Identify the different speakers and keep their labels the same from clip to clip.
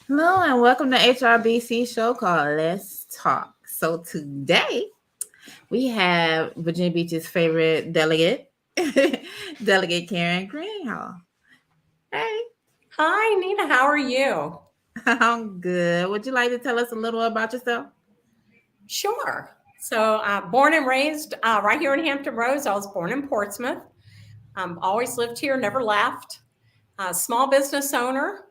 Speaker 1: Hello and welcome to HRBC show called Let's Talk. So today we have Virginia Beach's favorite delegate, Delegate Karen Greenhalgh. Hey,
Speaker 2: Hi, Nina. How are you?
Speaker 1: I'm good. Would you like to tell us a little about yourself?
Speaker 2: Sure. So, born and raised right here in Hampton Roads. I was born in Portsmouth. Always lived here, never left. Small business owner,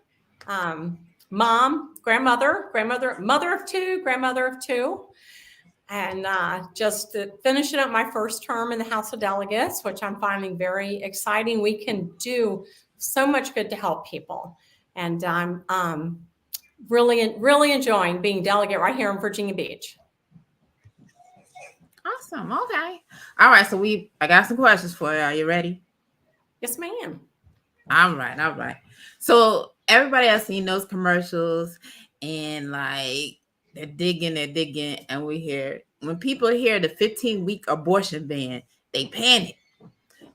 Speaker 2: um, mom, grandmother, mother of two, grandmother of two, and just finishing up my first term in the House of Delegates, which I'm finding very exciting. We can do so much good to help people, and I'm really enjoying being delegate right here in Virginia Beach.
Speaker 1: Awesome. Okay. All right. So I got some questions for you. Are you ready?
Speaker 2: Yes, ma'am.
Speaker 1: All right. All right. So everybody has seen those commercials and like they're digging, and we hear when people hear the 15-week abortion ban, they panic.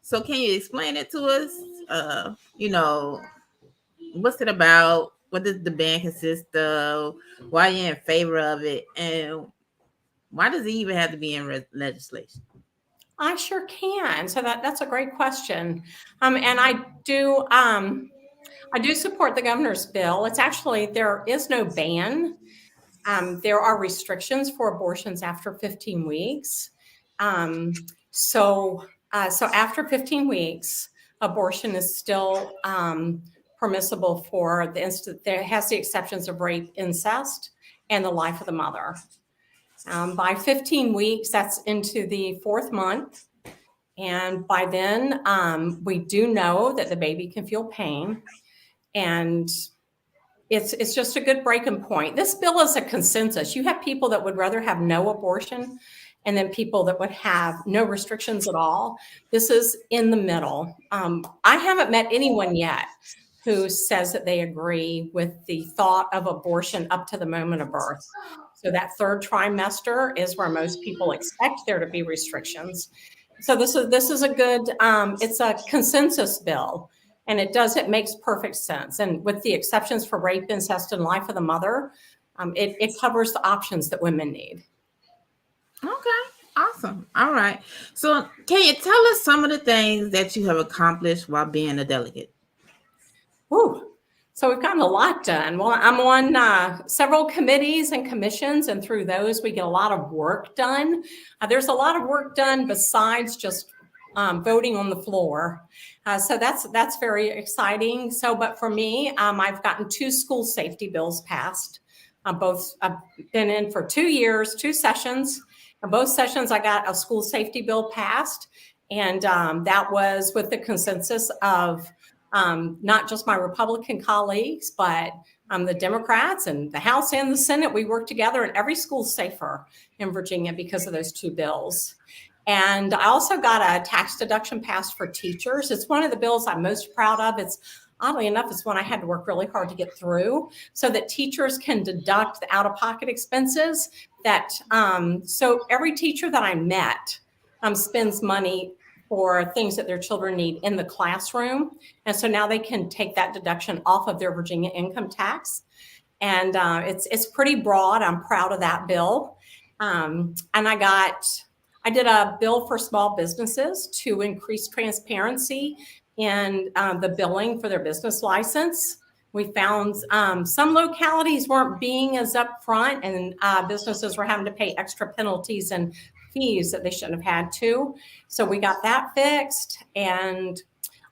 Speaker 1: So can you explain it to us? You know, what's it about? What does the ban consist of? Why are you in favor of it? And why does it even have to be in legislation?
Speaker 2: I sure can. So that's a great question. And I do support the governor's bill. It's actually there is no ban. There are restrictions for abortions after 15 weeks. Um, so after 15 weeks, abortion is still permissible for the instant. There has the exceptions of rape, incest, and the life of the mother. By 15 weeks, that's into the fourth month. And by then, we do know that the baby can feel pain. And it's just a good breaking point. This bill is a consensus. You have people that would rather have no abortion, and then people that would have no restrictions at all. This is in the middle. I haven't met anyone yet who says that they agree with the thought of abortion up to the moment of birth. So that third trimester is where most people expect there to be restrictions. So this is a good. It's a consensus bill, and it makes perfect sense. And with the exceptions for rape, incest, and life of the mother, it covers the options that women need.
Speaker 1: Okay. Awesome. All right. So can you tell us some of the things that you have accomplished while being a delegate?
Speaker 2: Whew. So we've gotten a lot done. Well, I'm on several committees and commissions, and through those, we get a lot of work done. There's a lot of work done besides just voting on the floor. So that's very exciting. So, but for me, I've gotten two school safety bills passed. I've been in for 2 years, two sessions. In both sessions, I got a school safety bill passed, and that was with the consensus of not just my Republican colleagues, but the Democrats and the House and the Senate. We work together, and every school's safer in Virginia because of those two bills. And I also got a tax deduction passed for teachers. It's one of the bills I'm most proud of. It's oddly enough, it's one I had to work really hard to get through so that teachers can deduct the out-of-pocket expenses. So every teacher that I met spends money for things that their children need in the classroom. And so now they can take that deduction off of their Virginia income tax. And it's pretty broad. I'm proud of that bill. And I did a bill for small businesses to increase transparency in the billing for their business license. We found some localities weren't being as upfront, and businesses were having to pay extra penalties and fees that they shouldn't have had to. So we got that fixed, and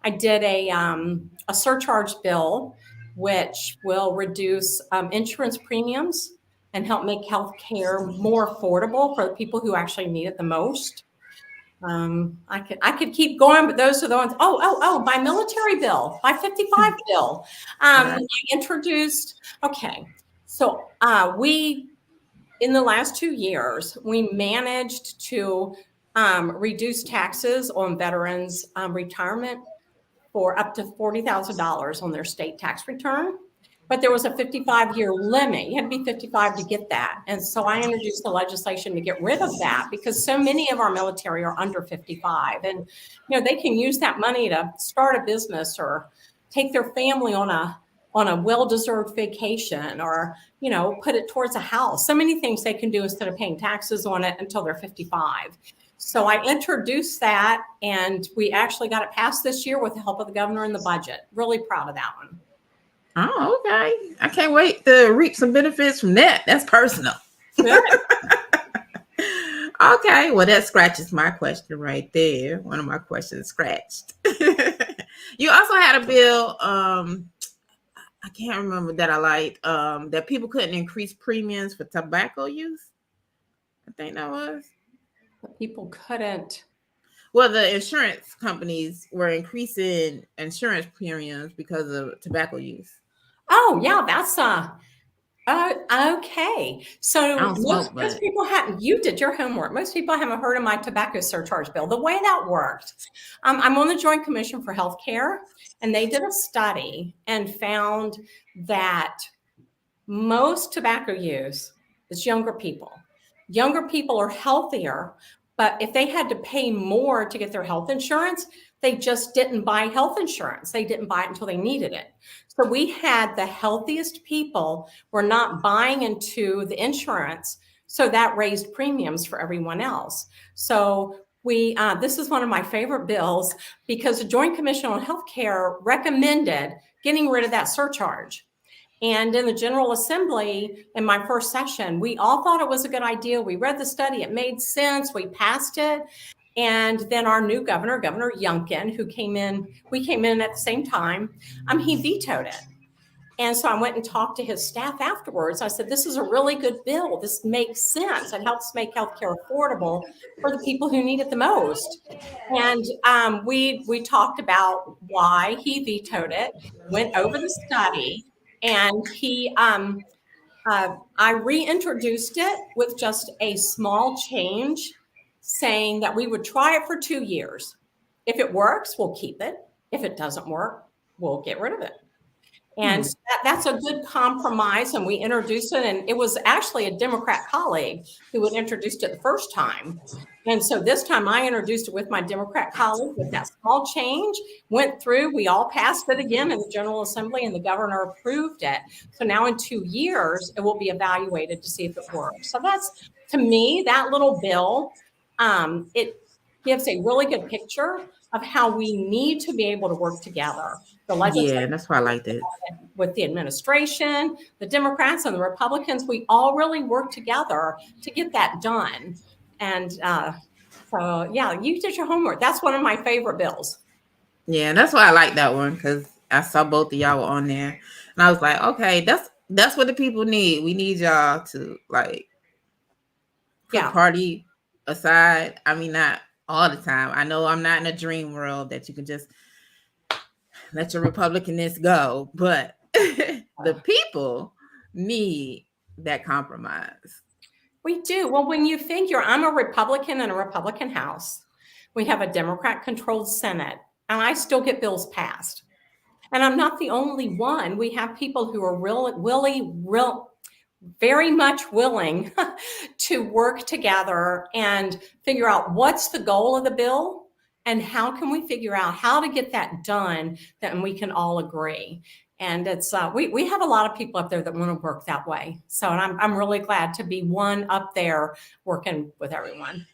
Speaker 2: I did a surcharge bill, which will reduce insurance premiums and help make healthcare more affordable for the people who actually need it the most. I could keep going, but those are the ones. My military bill, my 55 bill. I introduced. Okay, so we in the last 2 years we managed to reduce taxes on veterans' retirement for up to $40,000 on their state tax return. But there was a 55-year limit. You had to be 55 to get that. And so I introduced the legislation to get rid of that because so many of our military are under 55. And, they can use that money to start a business or take their family on a on a well-deserved vacation, or, put it towards a house. So many things they can do instead of paying taxes on it until they're 55. So I introduced that, and we actually got it passed this year with the help of the governor in the budget. Really proud of that one.
Speaker 1: Oh, okay. I can't wait to reap some benefits from that. That's personal. Okay, well, that scratches my question right there. One of my questions scratched. You also had a bill, I can't remember that I liked, that people couldn't increase premiums for tobacco use. I think that was.
Speaker 2: But people couldn't.
Speaker 1: Well, the insurance companies were increasing insurance premiums because of tobacco use.
Speaker 2: Oh, yeah, that's okay. So most people hadn't. You did your homework. Most people haven't heard of my tobacco surcharge bill. The way that worked, I'm on the Joint Commission for Healthcare, and they did a study and found that most tobacco use is younger people. Younger people are healthier, but if they had to pay more to get their health insurance, they just didn't buy health insurance. They didn't buy it until they needed it. So we had the healthiest people were not buying into the insurance. So that raised premiums for everyone else. So this is one of my favorite bills, because the Joint Commission on Healthcare recommended getting rid of that surcharge. And in the General Assembly, in my first session, we all thought it was a good idea. We read the study, it made sense, we passed it. And then our new governor, Governor Youngkin, we came in at the same time, he vetoed it. And so I went and talked to his staff afterwards. I said, this is a really good bill. This makes sense. It helps make healthcare affordable for the people who need it the most. And we talked about why he vetoed it, went over the study, and I reintroduced it with just a small change, saying that we would try it for 2 years. If it works, we'll keep it. If it doesn't work, we'll get rid of it. And so that's a good compromise. And we introduced it. And it was actually a Democrat colleague who had introduced it the first time. And so this time I introduced it with my Democrat colleague with that small change, went through, we all passed it again in the General Assembly, and the governor approved it. So now in 2 years, it will be evaluated to see if it works. So that's, to me, that little bill, it gives a really good picture of how we need to be able to work together. The legislature,
Speaker 1: yeah, that's why I like that.
Speaker 2: With the administration, the Democrats and the Republicans, we all really work together to get that done. And so, yeah, you did your homework. That's one of my favorite bills.
Speaker 1: Yeah, that's why I like that one, because I saw both of y'all were on there, and I was like, okay, that's what the people need. We need y'all to put party aside. I mean, not all the time. I know I'm not in a dream world that you can just let your Republicanness go, but the people need that compromise.
Speaker 2: We do. Well, when you figure I'm a Republican in a Republican House, we have a Democrat-controlled Senate, and I still get bills passed. And I'm not the only one. We have people who are very much willing to work together and figure out what's the goal of the bill and how can we figure out how to get that done, that we can all agree. And it's we have a lot of people up there that want to work that way. So, and I'm really glad to be one up there working with everyone.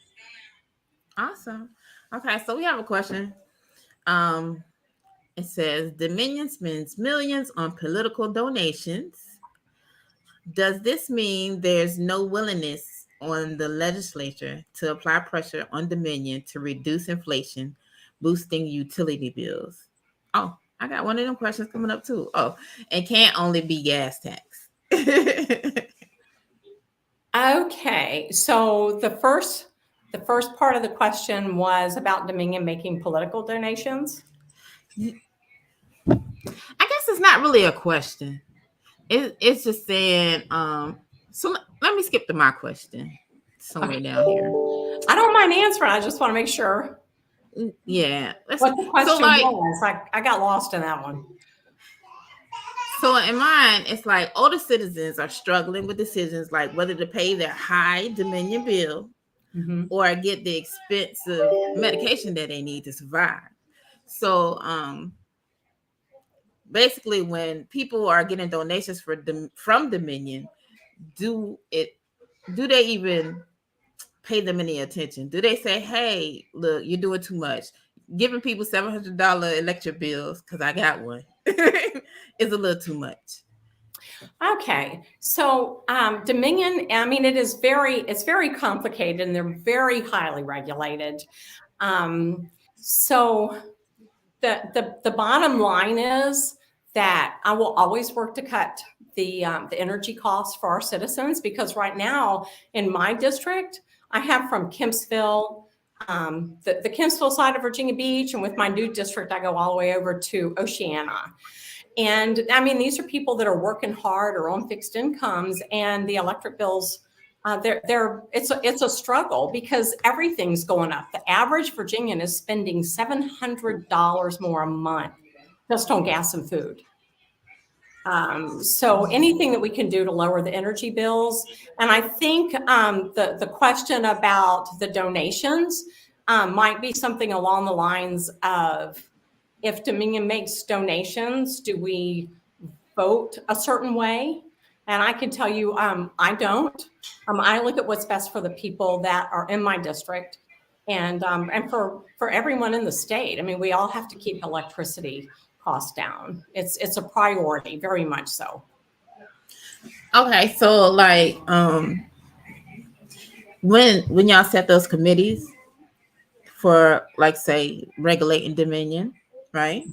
Speaker 1: Awesome. Okay, so we have a question. It says Dominion spends millions on political donations. Does this mean there's no willingness on the legislature to apply pressure on Dominion to reduce inflation, boosting utility bills? Oh, I got one of them questions coming up too. Oh, and can't only be gas tax.
Speaker 2: Okay, so the first part of the question was about Dominion making political donations.
Speaker 1: I guess it's not really a question. It's just saying, so let me skip to my question somewhere down here.
Speaker 2: I don't mind answering. I just want to make sure.
Speaker 1: Yeah.
Speaker 2: What the question was. I got lost in that one.
Speaker 1: So in mine, it's like older citizens are struggling with decisions like whether to pay their high Dominion bill or get the expensive medication that they need to survive. So basically when people are getting donations from Dominion, do they even pay them any attention? Do they say, hey, look, you're doing too much? Giving people $700 electric bills, because I got one, is a little too much.
Speaker 2: Okay, so Dominion, I mean, it's very complicated, and they're very highly regulated. So the bottom line is that I will always work to cut the energy costs for our citizens, because right now in my district, I have from Kempsville, the Kempsville side of Virginia Beach, and with my new district, I go all the way over to Oceana. And I mean, these are people that are working hard or on fixed incomes, and the electric bills, it's a struggle because everything's going up. The average Virginian is spending $700 more a month just on gas and food. So anything that we can do to lower the energy bills. And I think the question about the donations might be something along the lines of, if Dominion makes donations, do we vote a certain way? And I can tell you, I don't. I look at what's best for the people that are in my district, and for everyone in the state. I mean, we all have to keep electricity costs down. It's a priority, very much so.
Speaker 1: Okay, so like when y'all set those committees for, like, say, regulating Dominion, right?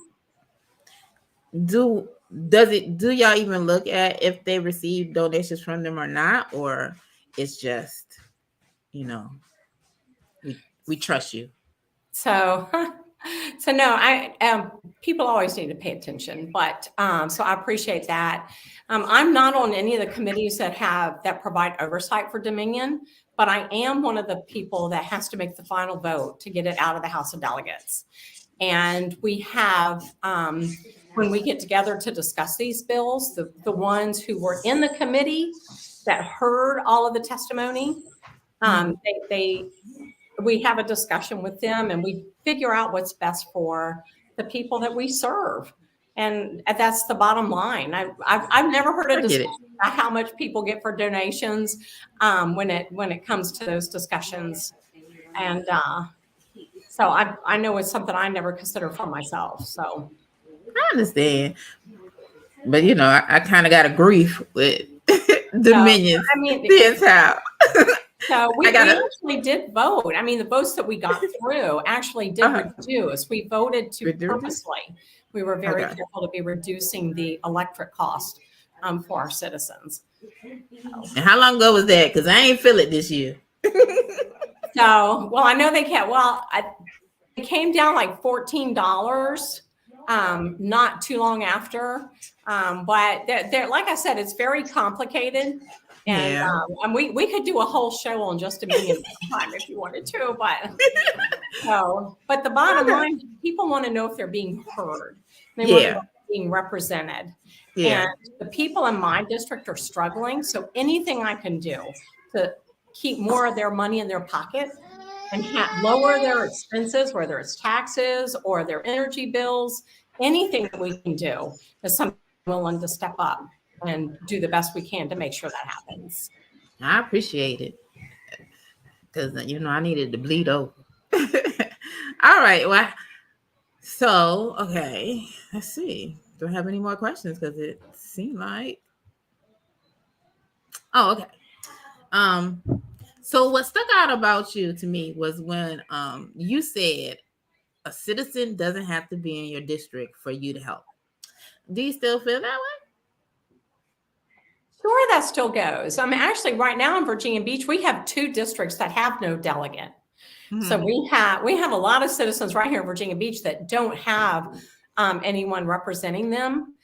Speaker 1: Do y'all even look at if they receive donations from them or not, or it's just, we trust you?
Speaker 2: So no, people always need to pay attention, but so I appreciate that. I'm not on any of the committees that provide oversight for Dominion, but I am one of the people that has to make the final vote to get it out of the House of Delegates. And we have, when we get together to discuss these bills, the ones who were in the committee that heard all of the testimony, we have a discussion with them, and we figure out what's best for the people that we serve. And that's the bottom line. I've never heard a discussion about how much people get for donations when it comes to those discussions. And so I know it's something I never considered for myself. So
Speaker 1: I understand. But I kind of got a grief with Dominion.
Speaker 2: I mean,
Speaker 1: this how.
Speaker 2: So we actually did vote. I mean, the votes that we got through actually did reduce. We voted to purposely. We were very careful to be reducing the electric cost for our citizens.
Speaker 1: And how long ago was that? Because I ain't feel it this year.
Speaker 2: So, well, I know they can't. Well, it came down like $14 not too long after. But they're, like I said, it's very complicated. And, and we could do a whole show on just Dominion time if you wanted to, but but the bottom line, people want to know if they're being heard. They want to know if they're being represented. And the people in my district are struggling. So anything I can do to keep more of their money in their pocket and lower their expenses, whether it's taxes or their energy bills, anything that we can do is something willing to step up and do the best we can to make sure that happens.
Speaker 1: I appreciate it, because I needed to bleed over. All right, well, so okay, let's see. Do I have any more questions? Because it seemed like, okay. So what stuck out about you to me was when you said a citizen doesn't have to be in your district for you to help. Do you still feel that way?
Speaker 2: Sure, that still goes. I mean, actually, right now in Virginia Beach, we have 2 districts that have no delegate. Mm-hmm. So we have a lot of citizens right here in Virginia Beach that don't have anyone representing them.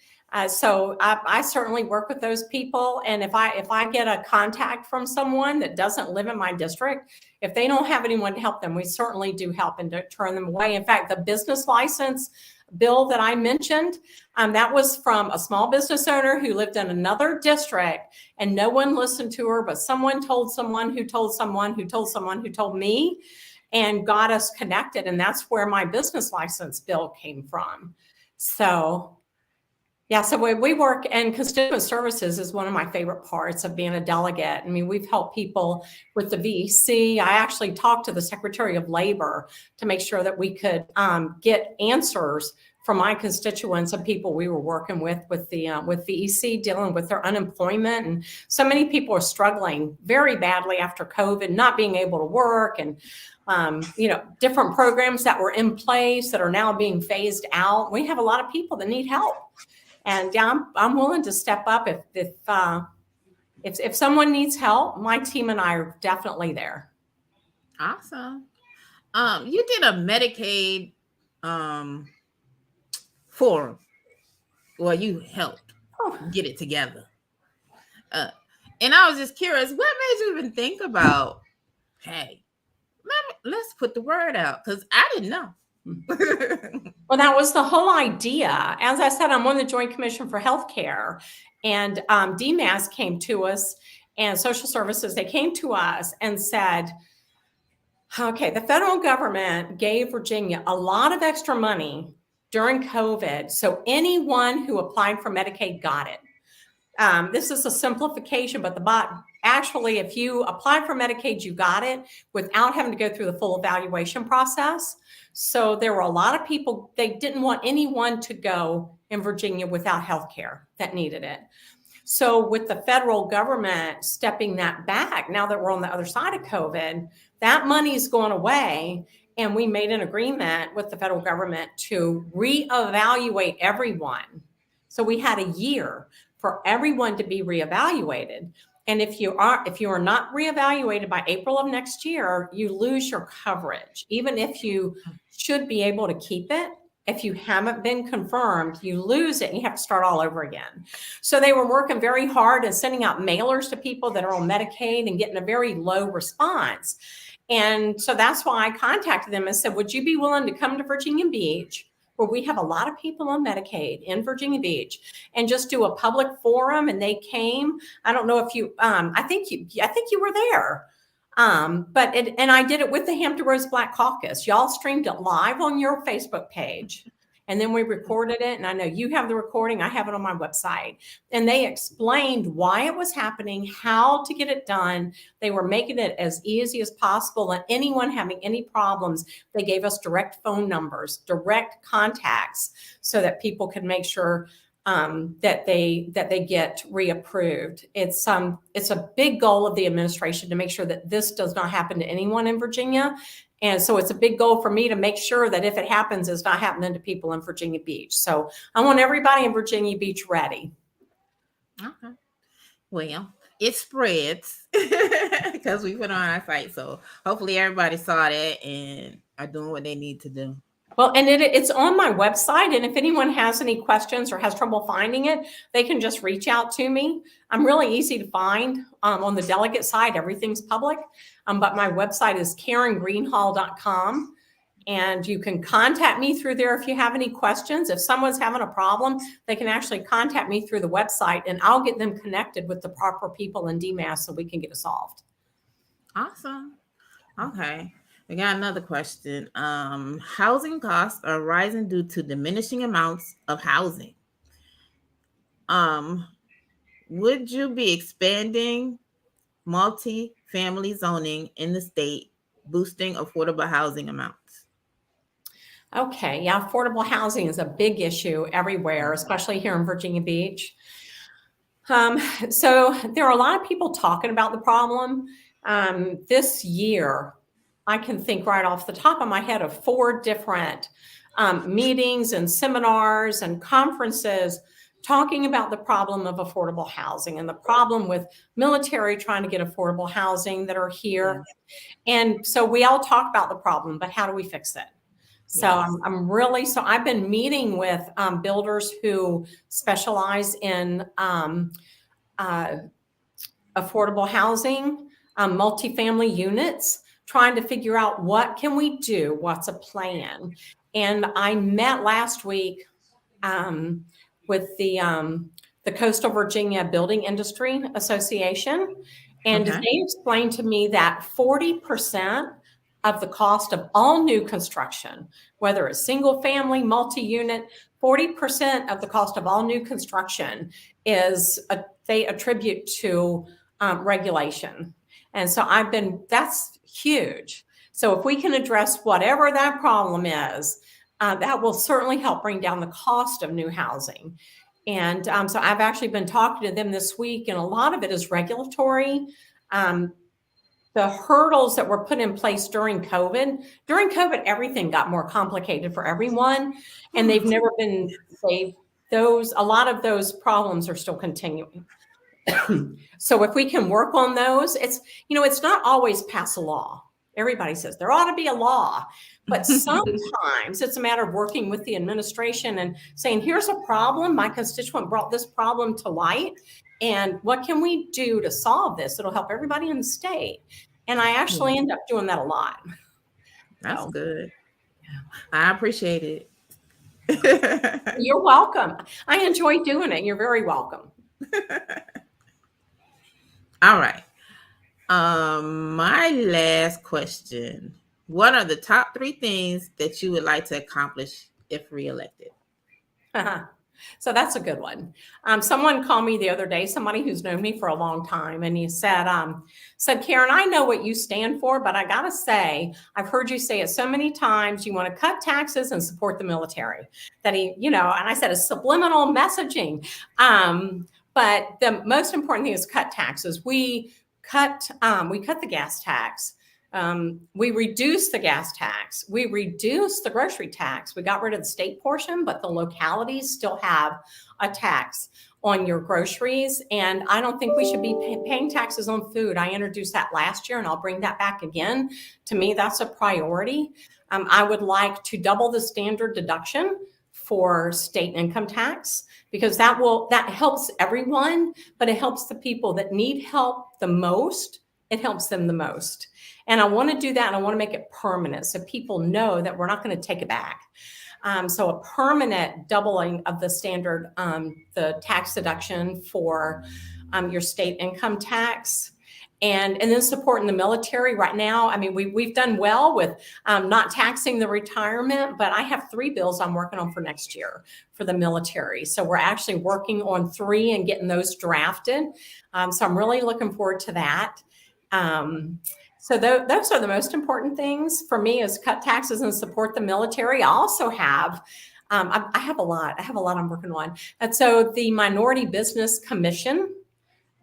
Speaker 2: So I certainly work with those people, and if I get a contact from someone that doesn't live in my district, if they don't have anyone to help them, we certainly do help and don't turn them away. In fact, the business license bill that I mentioned, that was from a small business owner who lived in another district, and no one listened to her, but someone told someone who told someone who told someone who told me, and got us connected. And that's where my business license bill came from. So Yeah, so we work, and constituent services is one of my favorite parts of being a delegate. I mean, we've helped people with the VEC. I actually talked to the Secretary of Labor to make sure that we could get answers from my constituents and people we were working with the with VEC, dealing with their unemployment. And so many people are struggling very badly after COVID, not being able to work, and different programs that were in place that are now being phased out. We have a lot of people that need help. And yeah, I'm willing to step up if someone needs help. My team and I are definitely there.
Speaker 1: Awesome. You did a Medicaid forum. Well, you helped get it together. And I was just curious, what made you even think about, hey, let's put the word out? Because I didn't know.
Speaker 2: Well, that was the whole idea. As I said, I'm on the Joint Commission for Healthcare, and DMAS came to us, and social services, they came to us and said, okay, the federal government gave Virginia a lot of extra money during COVID, so anyone who applied for Medicaid got it. This is a simplification, but actually, if you applied for Medicaid, you got it without having to go through the full evaluation process. So there were a lot of people, they didn't want anyone to go in Virginia without health care that needed it. So with the federal government stepping that back, now that we're on the other side of COVID, that money's going away. And we made an agreement with the federal government to reevaluate everyone. So we had a year for everyone to be reevaluated. And if you are not reevaluated by April of next year, you lose your coverage. Even if you should be able to keep it, if you haven't been confirmed, you lose it and you have to start all over again. So they were working very hard and sending out mailers to people that are on Medicaid and getting a very low response. And so that's why I contacted them and said, would you be willing to come to Virginia Beach, where we have a lot of people on Medicaid in Virginia Beach, and just do a public forum? And they came. I don't know if you, I think you were there. And I did it with the Hampton Roads Black Caucus. Y'all streamed it live on your Facebook page. And then we recorded it. And I know you have the recording. I have it on my website. And they explained why it was happening, how to get it done. They were making it as easy as possible. And anyone having any problems, they gave us direct phone numbers, direct contacts, so that people could make sure that they get reapproved. It's a big goal of the administration to make sure that this does not happen to anyone in Virginia. And so it's a big goal for me to make sure that if it happens, it's not happening to people in Virginia Beach. So I want everybody in Virginia Beach ready.
Speaker 1: Okay. Well, it spreads because we put it on our site. So hopefully everybody saw that and are doing what they need to do.
Speaker 2: Well, and it's on my website. And if anyone has any questions or has trouble finding it, they can just reach out to me. I'm really easy to find. On the delegate side, everything's public. But my website is KarenGreenhalgh.com. And you can contact me through there if you have any questions. If someone's having a problem, they can actually contact me through the website, and I'll get them connected with the proper people in DMAS so we can get it solved.
Speaker 1: Awesome. Okay. We got another question. Housing costs are rising due to diminishing amounts of housing. Would you be expanding multi-family zoning in the state, boosting affordable housing amounts?
Speaker 2: Okay, yeah, affordable housing is a big issue everywhere, especially here in Virginia Beach. So there are a lot of people talking about the problem. This year, I can think right off the top of my head of 4 different meetings and seminars and conferences talking about the problem of affordable housing and the problem with military trying to get affordable housing that are here. And so we all talk about the problem, but how do we fix it? So yes. I've been meeting with builders who specialize in affordable housing, multifamily units, trying to figure out what can we do, what's a plan. And I met last week with the Coastal Virginia Building Industry Association, and they explained to me that 40% of the cost of all new construction, whether it's single family, multi-unit. 40% of the cost of all new construction is they attribute to regulation. And so that's huge. So if we can address whatever that problem is, that will certainly help bring down the cost of new housing. And so I've actually been talking to them this week, and a lot of it is regulatory. The hurdles that were put in place during COVID, everything got more complicated for everyone, and they've never been saved. A lot of those problems are still continuing. So if we can work on those, it's not always pass a law. Everybody says there ought to be a law, but sometimes it's a matter of working with the administration and saying, here's a problem. My constituent brought this problem to light, and what can we do to solve this? It'll help everybody in the state. And I actually end up doing that a lot.
Speaker 1: That's good. I appreciate it.
Speaker 2: You're welcome. I enjoy doing it. You're very welcome.
Speaker 1: All right. My last question. What are the top 3 things that you would like to accomplish if reelected?
Speaker 2: So that's a good one. Someone called me the other day, somebody who's known me for a long time, and he said, Karen, I know what you stand for, but I got to say, I've heard you say it so many times, you want to cut taxes and support the military. That and I said, it's subliminal messaging. But the most important thing is cut taxes. We cut the gas tax. We reduced the gas tax. We reduced the grocery tax. We got rid of the state portion, but the localities still have a tax on your groceries. And I don't think we should be paying taxes on food. I introduced that last year, and I'll bring that back again. To me, that's a priority. I would like to double the standard deduction for state income tax, because that helps everyone, but it helps the people that need help the most. It helps them the most. And I want to do that, and I want to make it permanent so people know that we're not going to take it back. So a permanent doubling of the standard, the tax deduction for your state income tax. And then supporting the military right now. I mean, we've done well with not taxing the retirement, but I have 3 bills I'm working on for next year for the military. So we're actually working on 3 and getting those drafted. So I'm really looking forward to that. So those are the most important things for me, is cut taxes and support the military. I also have, I have a lot I'm working on. And so the Minority Business Commission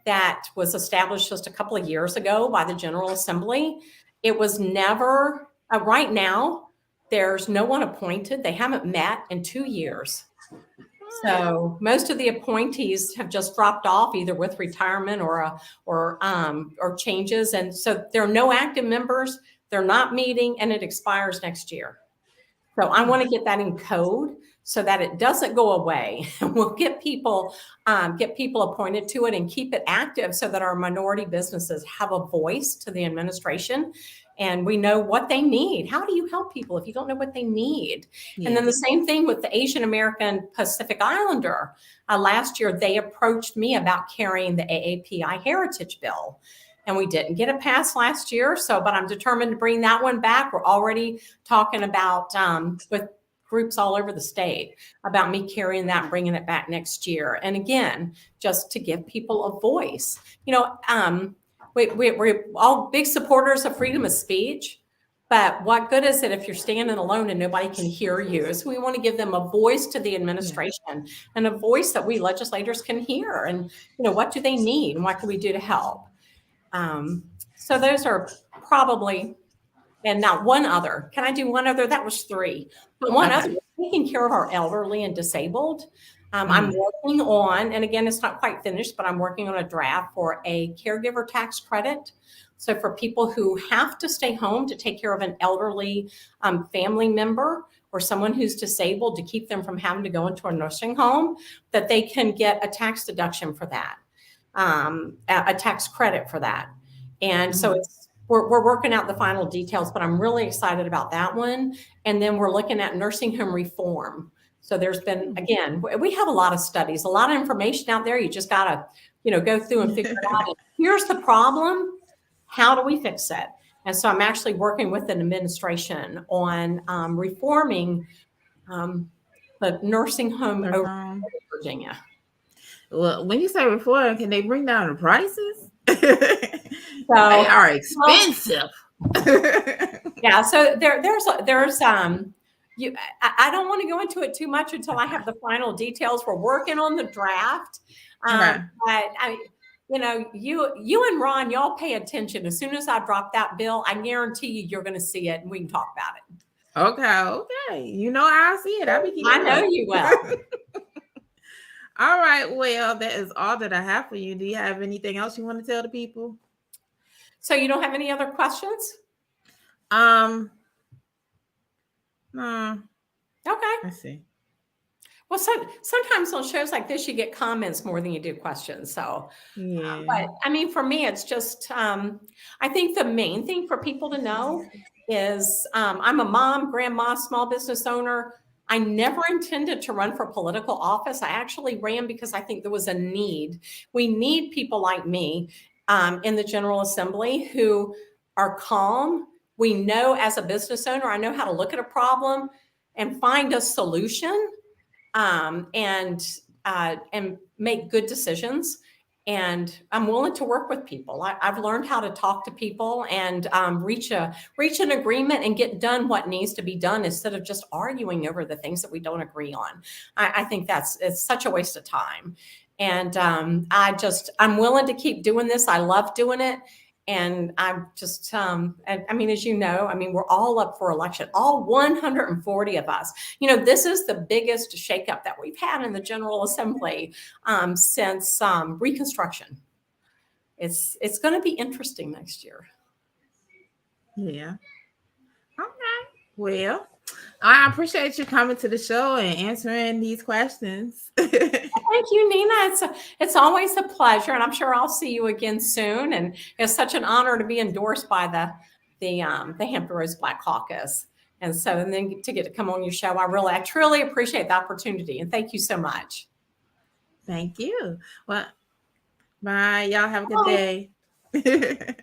Speaker 2: that was established just a couple of years ago by the General Assembly, it was never, right now, there's no one appointed. They haven't met in 2 years. So most of the appointees have just dropped off, either with retirement or changes. And so there are no active members. They're not meeting, and it expires next year. So I want to get that in code so that it doesn't go away. We'll get people appointed to it and keep it active so that our minority businesses have a voice to the administration, and we know what they need. How do you help people if you don't know what they need? Yeah. And then the same thing with the Asian American Pacific Islander. Last year, they approached me about carrying the AAPI Heritage Bill. And we didn't get it passed last year. But I'm determined to bring that one back. We're already talking about with groups all over the state about me carrying that and bringing it back next year. And again, just to give people a voice. We're all big supporters of freedom of speech, but what good is it if you're standing alone and nobody can hear you? So we want to give them a voice to the administration and a voice that we legislators can hear. And, what do they need and what can we do to help? So those are probably, and now one other. Can I do one other? That was 3. But one other, taking care of our elderly and disabled. I'm working on, and again, it's not quite finished, but I'm working on a draft for a caregiver tax credit. So for people who have to stay home to take care of an elderly family member or someone who's disabled, to keep them from having to go into a nursing home, that they can get a tax deduction for that, a tax credit for that. And so we're working out the final details, but I'm really excited about that one. And then we're looking at nursing home reform. So there's been, again, we have a lot of studies, a lot of information out there. You just got to, go through and figure it out. And here's the problem. How do we fix it? And so I'm actually working with an administration on reforming the nursing home over in Virginia.
Speaker 1: Well, when you say reform, can they bring down the prices? They
Speaker 2: So,
Speaker 1: are
Speaker 2: well,
Speaker 1: expensive.
Speaker 2: yeah. So there's I don't want to go into it too much until I have the final details. We're working on the draft,
Speaker 1: Okay.
Speaker 2: but you and Ron, y'all pay attention. As soon as I drop that bill, I guarantee you're going to see it, and we can talk about it.
Speaker 1: Okay. You know I'll see it. I'll be keeping
Speaker 2: I know
Speaker 1: up.
Speaker 2: you will.
Speaker 1: All right. Well, that is all that I have for you. Do you have anything else you want to tell the people?
Speaker 2: So you don't have any other questions?
Speaker 1: No.
Speaker 2: Okay.
Speaker 1: Let's see.
Speaker 2: Well, sometimes on shows like this, you get comments more than you do questions. So,
Speaker 1: Yeah.
Speaker 2: but I mean, for me, it's just, I think the main thing for people to know is I'm a mom, grandma, small business owner. I never intended to run for political office. I actually ran because I think there was a need. We need people like me in the General Assembly who are calm. We know as a business owner, I know how to look at a problem and find a solution and make good decisions. And I'm willing to work with people. I've learned how to talk to people and reach an agreement and get done what needs to be done instead of just arguing over the things that we don't agree on. I think it's such a waste of time. And I'm willing to keep doing this. I love doing it. And I'm just, I mean, as you know, I mean, we're all up for election, all 140 of us. This is the biggest shakeup that we've had in the General Assembly since Reconstruction. It's going to be interesting next year.
Speaker 1: Yeah. Okay. Well, I appreciate you coming to the show and answering these questions.
Speaker 2: Thank you, Nina. It's always a pleasure, and I'm sure I'll see you again soon. And it's such an honor to be endorsed by the Hampton Roads Black Caucus. And then to get to come on your show, I truly appreciate the opportunity, and thank you so much.
Speaker 1: Thank you. Well, bye. Y'all have a good day.